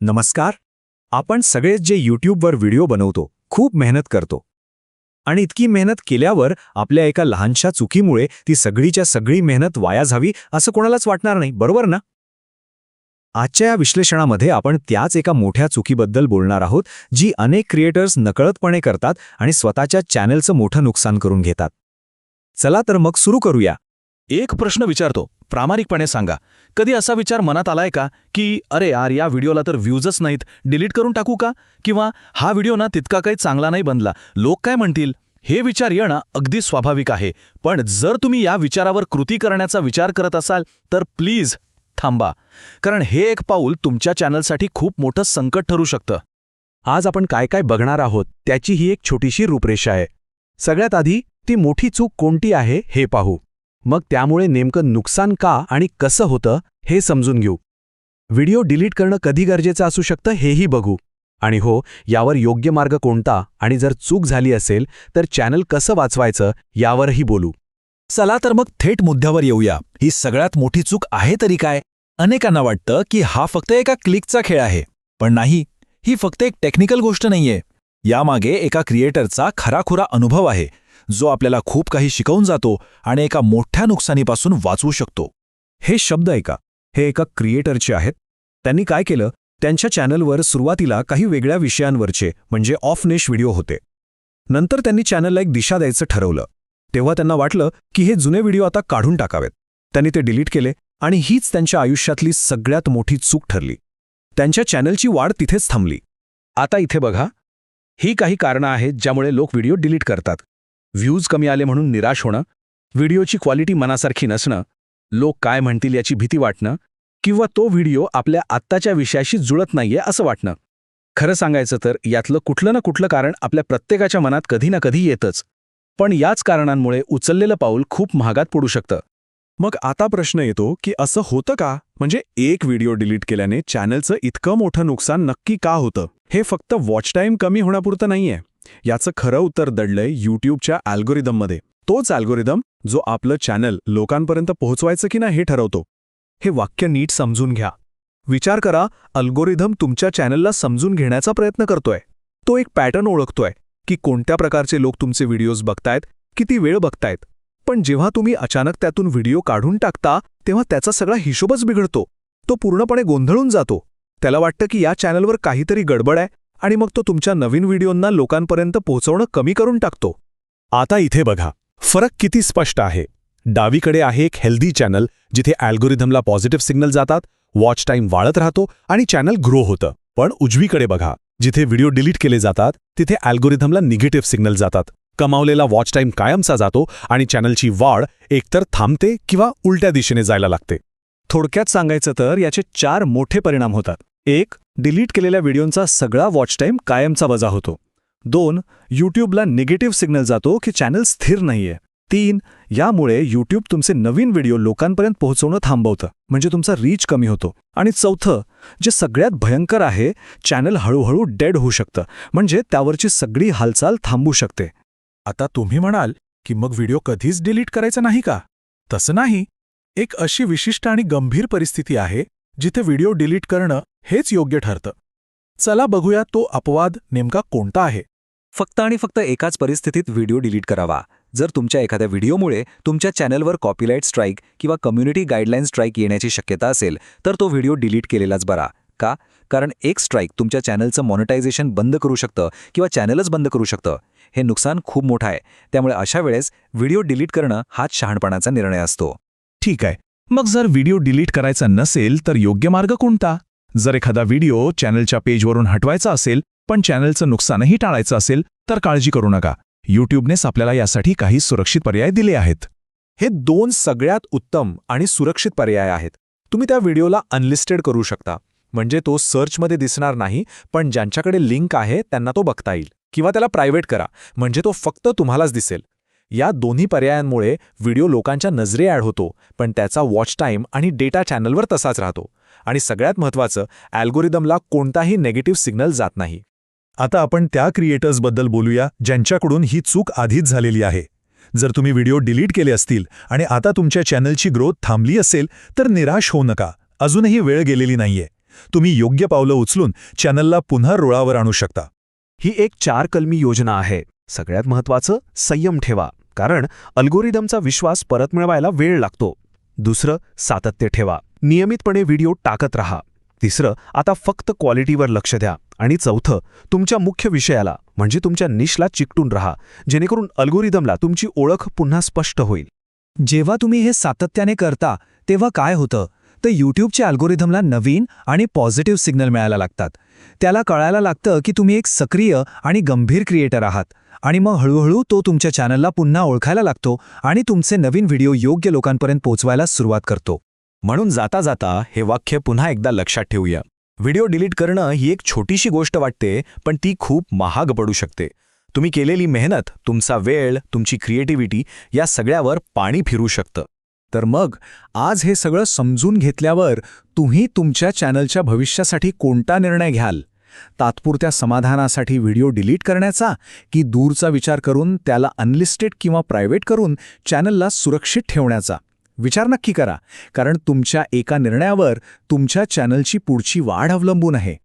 नमस्कार. आपण सगळेच जे यूट्यूबवर व्हिडिओ बनवतो खूप मेहनत करतो आणि इतकी मेहनत केल्यावर आपल्या एका लहानशा चुकीमुळे ती सगळीच्या सगळी मेहनत वाया जावी असं कोणालाच वाटणार नाही, बरोबर ना? आजच्या या विश्लेषणामध्ये आपण त्याच एका मोठ्या चुकीबद्दल बोलणार आहोत जी अनेक क्रिएटर्स नकळतपणे करतात आणि स्वतःच्या चॅनलचं मोठं नुकसान करून घेतात. चला तर मग सुरू करूया. एक प्रश्न विचारतो, प्रामाणिकपणे सांगा, कधी असा विचार मनात आलाय का की अरे यार, या व्हिडिओला तर व्ह्यूजच नाहीत, डिलीट करून टाकू का? किंवा हा व्हिडिओ ना तितका काही चांगला नाही बनला, लोक काय म्हणतील? हे विचार येणं अगदी स्वाभाविक आहे. पण जर तुम्ही या विचारावर कृती करण्याचा विचार करत असाल तर प्लीज थांबा, कारण हे एक पाऊल तुमच्या चॅनलसाठी खूप मोठं संकट ठरू शकतं. आज आपण काय काय बघणार आहोत त्याची ही एक छोटीशी रूपरेषा आहे. सगळ्यात आधी ती मोठी चूक कोणती आहे हे पाहू, मग त्यामुळे नेमकं नुकसान का आणि कसं होतं हे समजून घेऊ. व्हिडिओ डिलीट करणं कधी गरजेचं असू शकतं हेही बघू. आणि हो, यावर योग्य मार्ग कोणता आणि जर चूक झाली असेल तर चॅनल कसं वाचवायचं यावरही बोलू. चला तर मग थेट मुद्द्यावर येऊया. ही सगळ्यात मोठी चूक आहे तरी काय? अनेकांना वाटतं की हा फक्त एका क्लिकचा खेळ आहे, पण नाही, ही फक्त एक टेक्निकल गोष्ट नाहीये. यामागे एका क्रिएटरचा खराखुरा अनुभव आहे, जो आपल्याला खूप काही शिकवून जातो आणि एका मोठ्या नुकसानीपासून वाचवू शकतो. हे शब्द ऐका, हे एका क्रिएटरचे आहेत. त्यांनी काय केलं, त्यांच्या चॅनलवर सुरुवातीला काही वेगळ्या विषयांवरचे म्हणजे ऑफ निश व्हिडिओ होते. नंतर त्यांनी चॅनलला एक दिशा द्यायचं ठरवलं. तेव्हा त्यांना वाटलं की हे जुने व्हिडिओ आता काढून टाकावेत. त्यांनी ते डिलीट केले आणि हीच त्यांच्या आयुष्यातली सगळ्यात मोठी चूक ठरली. त्यांच्या चॅनलची वाढ तिथेच थांबली. आता इथे बघा, ही काही कारणं आहेत ज्यामुळे लोक व्हिडिओ डिलीट करतात. व्ह्यूज कमी आले म्हणून निराश होणं, व्हिडिओची क्वालिटी मनासारखी नसणं, लोक काय म्हणतील याची भीती वाटणं, किंवा तो व्हिडिओ आपल्या आत्ताच्या विषयाशी जुळत नाहीये असं वाटणं. खरं सांगायचं तर यातलं कुठलं ना कुठलं कारण आपल्या प्रत्येकाच्या मनात कधी ना कधी येतच. पण याच कारणांमुळे उचललेलं पाऊल खूप महागात पडू शकतं. मग आता प्रश्न येतो की असं होतं का? म्हणजे एक व्हिडिओ डिलीट केल्याने चॅनलचं इतकं मोठं नुकसान नक्की का होतं? हे फक्त वॉच टाईम कमी होण्यापुरतं नाहीये. याचं खरं उत्तर दडलंय यूट्यूबच्या अल्गोरिदममध्ये. तोच अल्गोरिदम जो आपलं चॅनल लोकांपर्यंत पोहोचवायचं की नाही हे ठरवतो. हे वाक्य नीट समजून घ्या. विचार करा, अल्गोरिदम तुमच्या चॅनलला समजून घेण्याचा प्रयत्न करतोय. तो एक पॅटर्न ओळखतोय की कोणत्या प्रकारचे लोक तुमचे व्हिडिओज बघतायत, किती वेळ बघतायत. पण जेव्हा तुम्ही अचानक त्यातून व्हिडिओ काढून टाकता तेव्हा त्याचा सगळा हिशोबच बिघडतो. तो पूर्णपणे गोंधळून जातो. त्याला वाटतं की या चॅनलवर काहीतरी गडबड आहे आणि मग तो तुमच्या नवीन व्हिडिओंना लोकांपर्यंत पोहोचवणं कमी करून टाकतो. आता इथे बघा, फरक किती स्पष्ट आहे. डावीकडे आहे एक हेल्दी चॅनल जिथे अल्गोरिदमला पॉझिटिव्ह सिग्नल जातात, वॉच टाईम वाढत राहतो आणि चॅनल ग्रो होतं. पण उजवीकडे बघा, जिथे व्हिडिओ डिलीट केले जातात तिथे अल्गोरिदमला निगेटिव्ह सिग्नल जातात. कमावलेला वॉच टाईम कायमचा जातो आणि चॅनलची वाढ एकतर थांबते किंवा उलट्या दिशेने जायला लागते. थोडक्यात सांगायचं तर याचे 4 मोठे परिणाम होतात. 1. डिलीट केलेल्या व्हिडिओंचा सगळा वॉच टाईम कायमचा वजा होतो. 2. यूट्यूबला निगेटिव्ह सिग्नल जातो की चॅनल स्थिर नाहीये. 3. यामुळे यूट्यूब तुमचे नवीन व्हिडिओ लोकांपर्यंत पोहोचवणं थांबवतं, म्हणजे तुमचा रीच कमी होतो. आणि 4, जे सगळ्यात भयंकर आहे, चॅनल हळूहळू डेड होऊ शकतं, म्हणजे त्यावरची सगळी हालचाल थांबू शकते. आता तुम्ही म्हणाल की मग व्हिडिओ कधीच डिलीट करायचा नाही का? तसं नाही. एक अशी विशिष्ट आणि गंभीर परिस्थिती आहे जिथे व्हिडिओ डिलीट करणं हेच योग्य ठरतं. चला बघूया तो अपवाद नेमका कोणता आहे. फक्त आणि फक्त एकाच परिस्थितीत व्हिडिओ डिलीट करावा. जर तुमच्या एखाद्या व्हिडिओमुळे तुमच्या चॅनलवर कॉपीराईट स्ट्राईक किंवा कम्युनिटी गाईडलाईन स्ट्राईक येण्याची शक्यता असेल तर तो व्हिडिओ डिलीट केलेलाच बरा. का? कारण एक स्ट्राईक तुमच्या चॅनलचं मॉनिटायझेशन बंद करू शकतं किंवा चॅनलच बंद करू शकतं. हे नुकसान खूप मोठं आहे. त्यामुळे अशा वेळेस व्हिडिओ डिलीट करणं हाच शहाणपणाचा निर्णय असतो. ठीक आहे, मग जर व्हिडिओ डिलीट करायचा नसेल तर योग्य मार्ग कोणता? जर एखादा व्हिडिओ चॅनलच्या पेजवरून हटवायचा असेल पण चॅनलचं नुकसानही टाळायचं असेल तर काळजी करू नका. यूट्यूबनेच आपल्याला यासाठी काही सुरक्षित पर्याय दिले आहेत. हे 2 सगळ्यात उत्तम आणि सुरक्षित पर्याय आहेत. तुम्ही त्या व्हिडिओला अनलिस्टेड करू शकता, म्हणजे तो सर्चमध्ये दिसणार नाही, पण ज्यांच्याकडे लिंक आहे त्यांना तो बघता येईल. किंवा त्याला प्रायव्हेट करा, म्हणजे तो फक्त तुम्हालाच दिसेल. या दोन्ही पर्यायांमुळे व्हिडिओ लोकांच्या नजरे ॲड होतो, पण त्याचा वॉच टाईम आणि डेटा चॅनलवर तसाच राहतो. आणि सगळ्यात महत्त्वाचं, अल्गोरिदमला कोणताही नेगेटिव्ह सिग्नल जात नाही. आता आपण त्या क्रिएटर्सबद्दल बोलूया ज्यांच्याकडून ही चूक आधीच झालेली आहे. जर तुम्ही व्हिडिओ डिलीट केले असतील आणि आता तुमच्या चॅनलची ग्रोथ थांबली असेल तर निराश होऊ नका. अजूनही वेळ गेलेली नाहीये. तुम्ही योग्य पावलं उचलून चॅनलला पुन्हा रुळावर आणू शकता. ही एक 4 कलमी योजना आहे. सगळ्यात महत्त्वाचं, संयम ठेवा, कारण अल्गोरिदमचा विश्वास परत मिळवायला वेळ लागतो. दुसरं, सातत्य ठेवा, नियमितपणे व्हिडिओ टाकत राहा. तिसरं, आता फक्त क्वालिटीवर लक्ष द्या. आणि चौथं, तुमच्या मुख्य विषयाला म्हणजे तुमच्या निशला चिकटून राहा, जेणेकरून अल्गोरिदमला तुमची ओळख पुन्हा स्पष्ट होईल. जेव्हा तुम्ही हे सातत्याने करता तेव्हा काय होतं तर यूट्यूबच्या अल्गोरिदमला नवीन आणि पॉझिटिव्ह सिग्नल मिळायला लागतात. त्याला कळायला लागतं की तुम्ही एक सक्रिय आणि गंभीर क्रिएटर आहात, आणि मग हळूहळू तो तुमच्या चॅनलला पुन्हा ओळखायला लागतो आणि तुमचे नवीन व्हिडिओ योग्य लोकांपर्यंत पोहोचवायला सुरुवात करतो. म्हणून जाता जाता हे वाक्य पुन्हा एकदा लक्षात ठेवूया. व्हिडिओ डिलीट करणं ही एक छोटीशी गोष्ट वाटते, पण ती खूप महाग पडू शकते. तुम्ही केलेली मेहनत, तुमचा वेळ, तुमची क्रिएटिव्हिटी या सगळ्यावर पाणी फिरू शकतं. तर मग आज हे सगळं समजून घेतल्यावर तुम्ही तुमच्या चॅनलच्या भविष्यासाठी कोणता निर्णय घ्याल? तात्पुरत्या समाधानासाठी व्हिडिओ डिलीट करण्याचा, की दूरचा विचार करून त्याला अनलिस्टेड किंवा प्रायव्हेट करून चॅनलला सुरक्षित ठेवण्याचा? विचार नक्की करा, कारण तुमच्या एका निर्णयावर तुमच्या चॅनलची पुढची वाढ अवलंबून आहे.